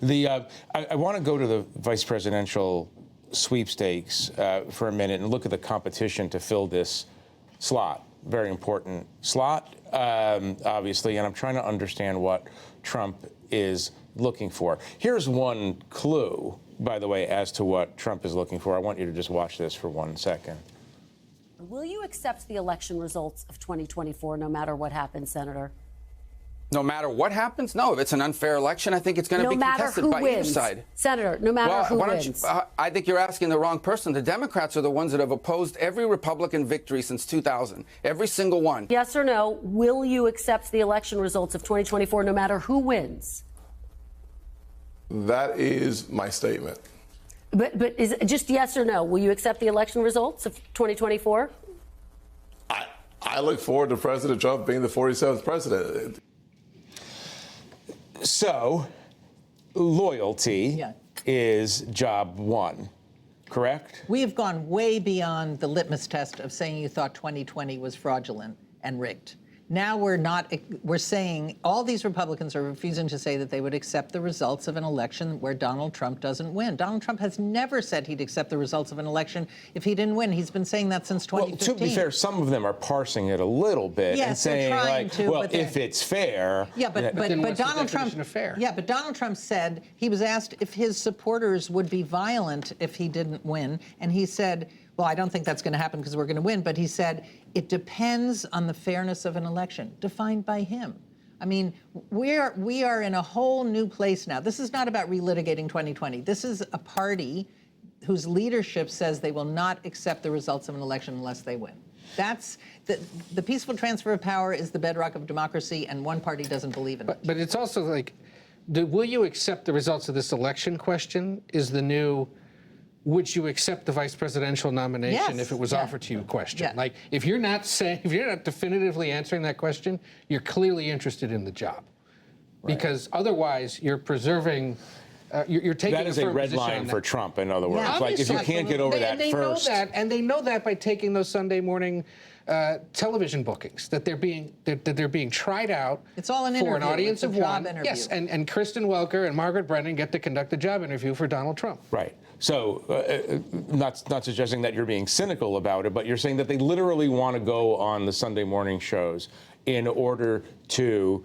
I want to go to the vice presidential sweepstakes for a minute and look at the competition to fill this slot. Very important slot, obviously, and I'm trying to understand what Trump is looking for. Here's one clue, by the way, as to what Trump is looking for. I want you to just watch this for 1 second. Will you accept the election results of 2024 no matter what happens, Senator? No matter what happens? No, if it's an unfair election, I think it's going to be contested by either side. Senator, no matter who wins. I think you're asking the wrong person. The Democrats are the ones that have opposed every Republican victory since 2000, every single one. Yes or no, will you accept the election results of 2024 no matter who wins? That is my statement. But is it just yes or no? Will you accept the election results of 2024? I look forward to President Trump being the 47th president. So, loyalty is job one, correct? We have gone way beyond the litmus test of saying you thought 2020 was fraudulent and rigged. Now we're saying all these Republicans are refusing to say that they would accept the results of an election where Donald Trump doesn't win. Donald Trump has never said he'd accept the results of an election if he didn't win. He's been saying that since 2015. Well, to be fair, some of them are parsing it a little bit and saying, if it's fair. Yeah, but Donald Trump. Yeah, but Donald Trump said he was asked if his supporters would be violent if he didn't win, and he said, well, I don't think that's going to happen because we're going to win. But he said it depends on the fairness of an election, defined by him. I mean, we are in a whole new place now. This is not about relitigating 2020. This is a party whose leadership says they will not accept the results of an election unless they win. That's the peaceful transfer of power is the bedrock of democracy, and one party doesn't believe in it. But it's also like, will you accept the results of this election question is the new would you accept the vice presidential nomination if it was offered to you question. Yeah. Like, if you're not definitively answering that question, you're clearly interested in the job. Right. Because otherwise you're preserving, you're taking that is a red line for Trump, in other words. Yeah. Like, if you can't get over that first. And they know that by taking those Sunday morning television bookings, that they're being tried out. It's all an for interview. an audience of one. Interview. Yes, and Kristen Welker and Margaret Brennan get to conduct a job interview for Donald Trump. Right. So, not suggesting that you're being cynical about it, but you're saying that they literally want to go on the Sunday morning shows in order to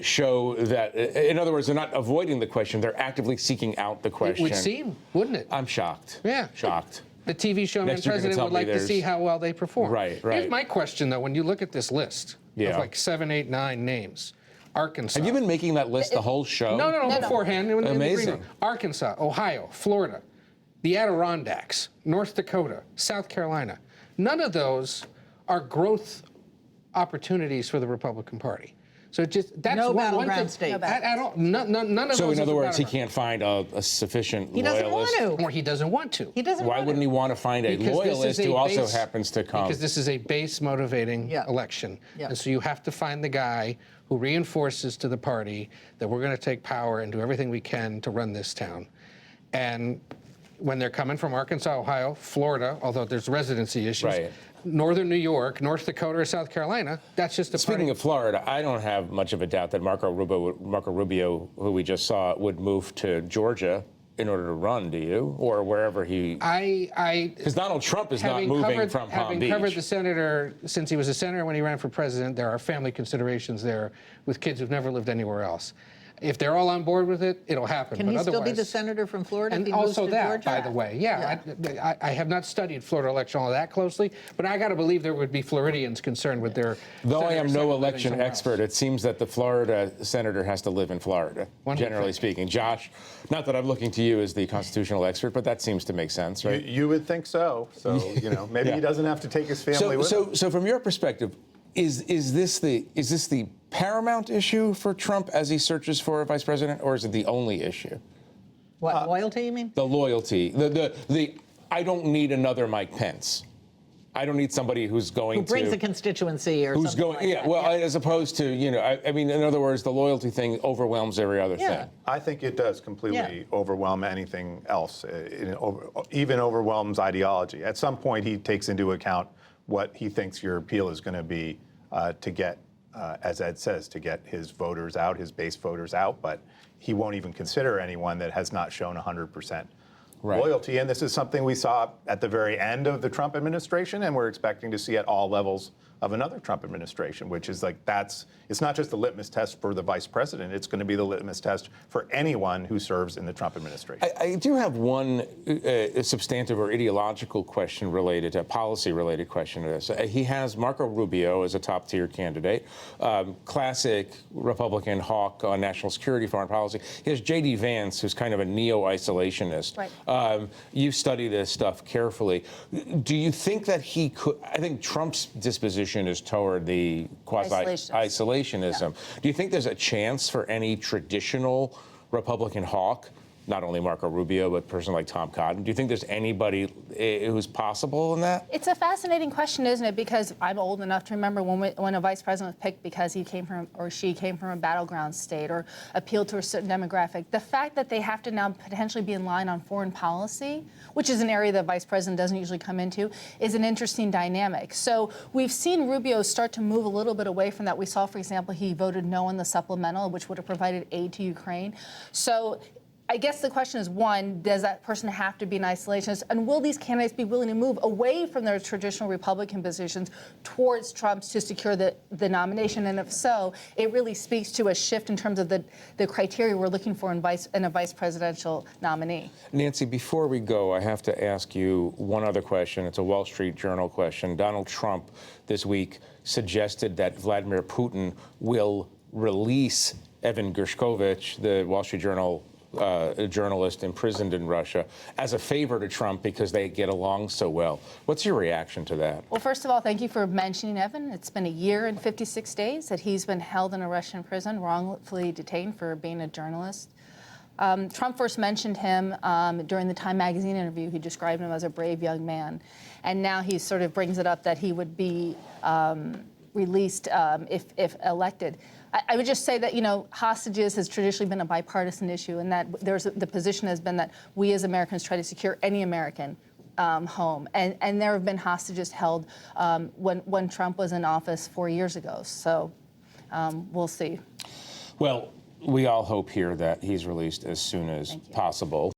show that, in other words, they're not avoiding the question; they're actively seeking out the question. It would seem, wouldn't it? I'm shocked. Yeah, shocked. The TV showman president would like to see how well they perform. Right. Here's my question, though: when you look at this list of like 7, 8, 9 names. Arkansas. Have you been making that list the whole show? No, beforehand. Amazing. Arkansas, Ohio, Florida, the Adirondacks, North Dakota, South Carolina. None of those are growth opportunities for the Republican Party. So that's no one battleground state at all. None of those. So in other words, he can't find a sufficient loyalist. He doesn't want to. Or he doesn't want to. He doesn't. Why wouldn't he want to find a loyalist who also happens to come? Because this is a base motivating election, and so you have to find the guy who reinforces to the party that we're going to take power and do everything we can to run this town. And when they're coming from Arkansas, Ohio, Florida, although there's residency issues, Northern New York, North Dakota, or South Carolina, that's just a Speaking of Florida, I don't have much of a doubt that Marco Rubio, who we just saw, would move to Georgia in order to run, do you? Or wherever he... Because Donald Trump is not moving from Palm Beach. Having covered the senator since he was a senator when he ran for president, there are family considerations there with kids who've never lived anywhere else. If they're all on board with it, it'll happen. Can he still be the senator from Florida? And if he also moves to Georgia? by the way, I have not studied Florida election all that closely, but I got to believe there would be Floridians concerned with their. Though I am no election expert, it seems that the Florida senator has to live in Florida, generally speaking. Josh, not that I'm looking to you as the constitutional expert, but that seems to make sense, right? You would think so. So maybe he doesn't have to take his family with him. So from your perspective, is this the paramount issue for Trump as he searches for a vice president, or is it the only issue? What, loyalty, you mean? The loyalty. The I don't need another Mike Pence. I don't need somebody who brings a constituency or something like that. Well, as opposed to, I mean, in other words, the loyalty thing overwhelms every other thing. I think it does completely overwhelm anything else. It even overwhelms ideology. At some point, he takes into account what he thinks your appeal is going to be to get as Ed says, to get his voters out, his base voters out, but he won't even consider anyone that has not shown 100% loyalty. And this is something we saw at the very end of the Trump administration, and we're expecting to see at all levels of another Trump administration, which is like, it's not just the litmus test for the vice president, it's going to be the litmus test for anyone who serves in the Trump administration. I do have one substantive or ideological question related to, policy-related question to this. He has Marco Rubio as a top-tier candidate, classic Republican hawk on national security, foreign policy. He has J.D. Vance, who's kind of a neo-isolationist. Right. You study this stuff carefully. Do you think that he could, I think Trump's disposition is toward the quasi-isolationism. Yeah. Do you think there's a chance for any traditional Republican hawk, not only Marco Rubio, but a person like Tom Cotton? Do you think there's anybody who's possible in that? It's a fascinating question, isn't it? Because I'm old enough to remember when a vice president was picked because he came from, or she came from a battleground state or appealed to a certain demographic. The fact that they have to now potentially be in line on foreign policy, which is an area the vice president doesn't usually come into, is an interesting dynamic. So we've seen Rubio start to move a little bit away from that. We saw, for example, he voted no on the supplemental, which would have provided aid to Ukraine. So I guess the question is, one, does that person have to be an isolationist? And will these candidates be willing to move away from their traditional Republican positions towards Trump's to secure the nomination? And if so, it really speaks to a shift in terms of the criteria we're looking for in a vice presidential nominee. Nancy, before we go, I have to ask you one other question. It's a Wall Street Journal question. Donald Trump this week suggested that Vladimir Putin will release Evan Gershkovich, the Wall Street Journal a journalist imprisoned in Russia, as a favor to Trump because they get along so well. What's your reaction to that? Well, first of all, thank you for mentioning Evan. It's been a year and 56 days that he's been held in a Russian prison, wrongfully detained for being a journalist. Trump first mentioned him during the Time magazine interview. He described him as a brave young man. And now he sort of brings it up that he would be released if elected. I would just say that, hostages has traditionally been a bipartisan issue, and that the position has been that we as Americans try to secure any American home. And there have been hostages held when Trump was in office 4 years ago. So we'll see. Well, we all hope here that he's released as soon as possible.